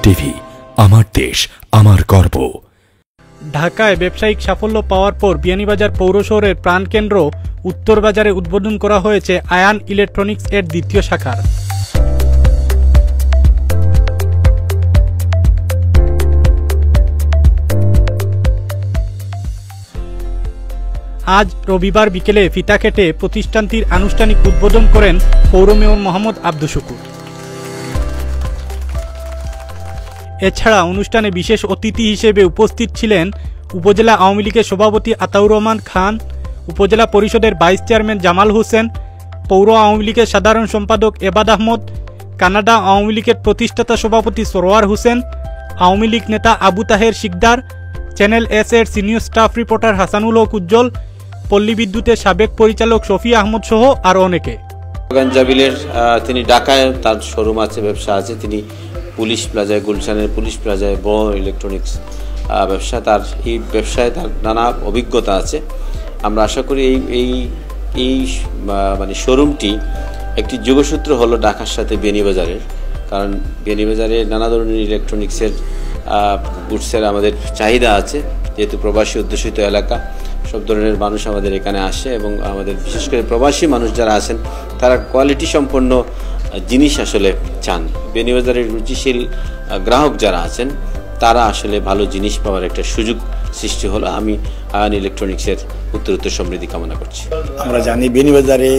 TV, আমার দেশ, আমার গর্ব। ঢাকায় ব্যবসায়িক সাফল্য পাওয়ার পর বিয়ানীবাজার পৌর শহরের প্রাণকেন্দ্র উত্তর বাজারে উদ্বোধন করা হয়েছে আয়ান ইলেকট্রনিক্স এর দ্বিতীয় শাখার। আজ রবিবার বিকেলে ফিতা কেটে প্রতিষ্ঠানটির আনুষ্ঠানিক উদ্বোধন করেন পৌর মেয়র মোহাম্মদ আব্দুস শুকুর। এছাড়া অনুষ্ঠানে বিশেষ অতিথি হিসেবে উপস্থিত ছিলেন উপজেলা আওয়ামী লীগের সভাপতি আতাউর রহমান খান, উপজেলা পরিষদের ভাইস চেয়ারম্যান জামাল হোসেন, পৌর আওয়ামী লীগের সাধারণ সম্পাদক এবাদ আহমদ, কানাডা আওয়ামী লীগের প্রতিষ্ঠাতা সভাপতি সরোয়ার হোসেন, আওয়ামী লীগ নেতা আবু তাহের শিকদার, চ্যানেল এস এর সিনিয়র স্টাফ রিপোর্টার হাসানুল হক উজ্জ্বল, পল্লী বিদ্যুতের সাবেক পরিচালক শফি আহমদ সহ আরও অনেকে। জাবিলের তিনি ঢাকায় তার শোরুম আছে, ব্যবসা আছে। তিনি পুলিশ প্লাজায়, গুলশানের পুলিশ প্লাজায় বড় ইলেকট্রনিক্স ব্যবসা, তার এই ব্যবসায় তার নানা অভিজ্ঞতা আছে। আমরা আশা করি এই মানে শোরুমটি একটি যোগসূত্র হলো ঢাকার সাথে বিয়ানীবাজারের, কারণ বিয়ানীবাজারে নানা ধরনের ইলেকট্রনিক্সের গুডসের আমাদের চাহিদা আছে, যেহেতু প্রবাসী অধ্যুষিত এলাকা, সব ধরনের মানুষ আমাদের এখানে আসে এবং আমাদের বিশেষ করে প্রবাসী মানুষ যারা আছেন তারা কোয়ালিটি সম্পন্ন জিনিস আসলে চান। বিয়ানীবাজারের রুচিশীল গ্রাহক যারা আছেন তারা আসলে ভালো জিনিস পাওয়ার একটা সুযোগ সৃষ্টি হলো। আমি আয়ান ইলেকট্রনিক্সের উত্তরোত্তর সমৃদ্ধি কামনা করছি। আমরা জানি বিয়ানীবাজারে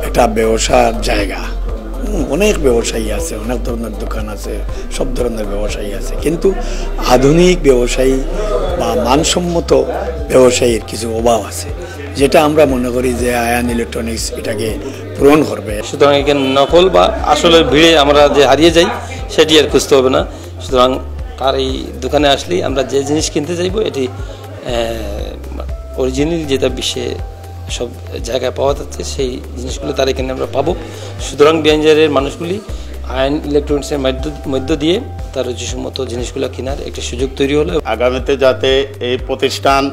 একটা ব্যবসার জায়গা, অনেক ব্যবসায়ী আছে, অনেক ধরনের দোকান আছে, সব ধরনের ব্যবসায়ী আছে, কিন্তু আধুনিক ব্যবসায়ী বা মানসম্মত ব্যবসায়ীর কিছু অভাব আছে, যেটা আমরা মনে করি যে আয়ান ইলেকট্রনিক্স এটাকে পূরণ করবে। সুতরাং এখানে নকল বা আসলের ভিড়ে আমরা যে হারিয়ে যাই সেটি আর খুঁজতে হবে না। সুতরাং তার এই দোকানে আসলেই আমরা যে জিনিস কিনতে চাইবো এটি অরিজিনাল, যেটা বিশ্বে সব জায়গায় পাওয়া যাচ্ছে, সেই জিনিসগুলো তার এখানে আমরা পাবো। সুতরাং বিয়ানীবাজারের মানুষগুলি আয়ান ইলেকট্রনিক্সের মধ্য দিয়ে তার রুচিসম্মত জিনিসগুলো কেনার একটা সুযোগ তৈরি হলো। আগামীতে যাতে এই প্রতিষ্ঠান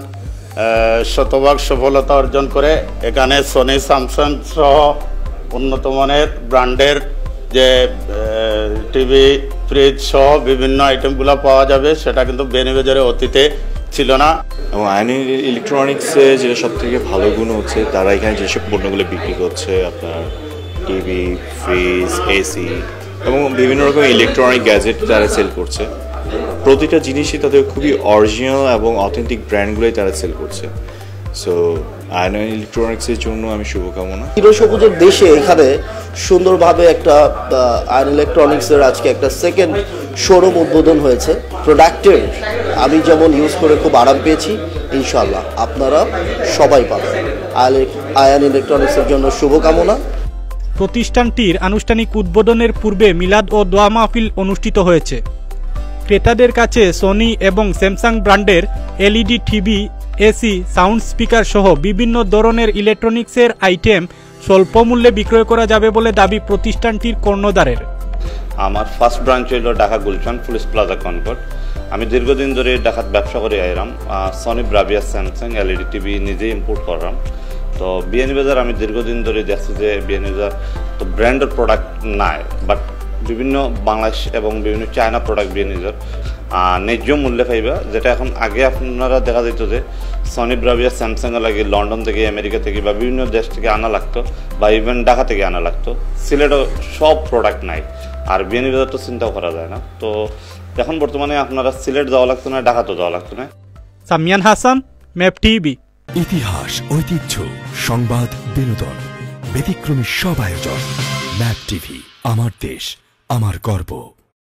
শতভাগ সফলতা অর্জন করে, এখানে সনি, স্যামসাং সহ উন্নত মানের ব্র্যান্ডের যে টিভি, ফ্রিজ সহ বিভিন্ন আইটেমগুলো পাওয়া যাবে, সেটা কিন্তু বিয়ানীবাজারে অতীতে ছিল না। এবং আয়ান ইলেকট্রনিক্সে যেটা সব থেকে ভালো গুণ হচ্ছে তারা এখানে যেসব পণ্যগুলো বিক্রি করছে, আপনার টিভি, ফ্রিজ, এসি এবং বিভিন্ন রকম ইলেকট্রনিক গ্যাজেট তারা সেল করছে। প্রতিটা জিনিসই তাদের খুবই অরিজিনাল এবং অথেন্টিক ব্র্যান্ডগুলোই তারা সেল করছে। সো আয়ান ইলেকট্রনিক্সের জন্য আমি শুভকামনা। চিরসবুজের দেশে এখানে সুন্দরভাবে একটা আয়ান ইলেকট্রনিক্সের আজকে একটা সেকেন্ড শোরুম উদ্বোধন হয়েছে। প্রোডাক্টের আমি যেমন ইউজ করে খুব আরাম পেয়েছি, ইনশাল্লাহ আপনারা সবাই পাবেন। আয়ান ইলেকট্রনিক্সের জন্য শুভকামনা। প্রতিষ্ঠানটির আনুষ্ঠানিক উদ্বোধনের পূর্বে মিলাদ ও দোয়া মাহফিল অনুষ্ঠিত হয়েছে। ক্রেতাদের কাছে সনি এবং স্যামসাং ব্র্যান্ডের LED TV, AC, sound speaker সহ বিভিন্ন ধরনের ইলেকট্রনিক্সের আইটেম স্বল্প মূল্যে বিক্রয় করা যাবে বলে দাবি প্রতিষ্ঠানটির কর্ণধারের। আমার ফার্স্ট ব্রাঞ্চ হইল Dhaka Gulshan police plaza Concord. আমি দীর্ঘদিন ধরে ঢাকাত ব্যবসা করে আইরাম। Sony, Bravia, Samsung LED TV নিজে ইম্পোর্ট করলাম। তো বিয়ানীবাজার আমি দীর্ঘদিন ধরে দেখছি যে বিয়ানীবাজার তো ব্র্যান্ডের প্রোডাক্ট নাই, বাট বিভিন্ন বাংলাদেশ এবং বিভিন্ন চায়না প্রোডাক্ট বিয়ানীবাজার ন্যায্য মূল্যে পাইবা, যেটা এখন আগে আপনারা দেখা যেত যে সনি, ব্রাভিয়া, স্যামসাং লাগে লন্ডন থেকে, আমেরিকা থেকে বা বিভিন্ন দেশ থেকে আনা লাগতো, বা ইভেন ঢাকা থেকে আনা লাগতো। সিলেটও সব প্রোডাক্ট নাই, আর বিয়ানীবাজার তো চিন্তাও করা যায় না। তো এখন বর্তমানে আপনারা সিলেট যাওয়া লাগতো না, ঢাকাতেও যাওয়া লাগতো না। Samiyan Hasan, map TV. ইতিহাস, ঐতিহ্য, সংবাদ, বিনোদন, ব্যতিক্রমী সব আয়োজন। ম্যাপ টিভি, আমার দেশ, আমার গর্ব।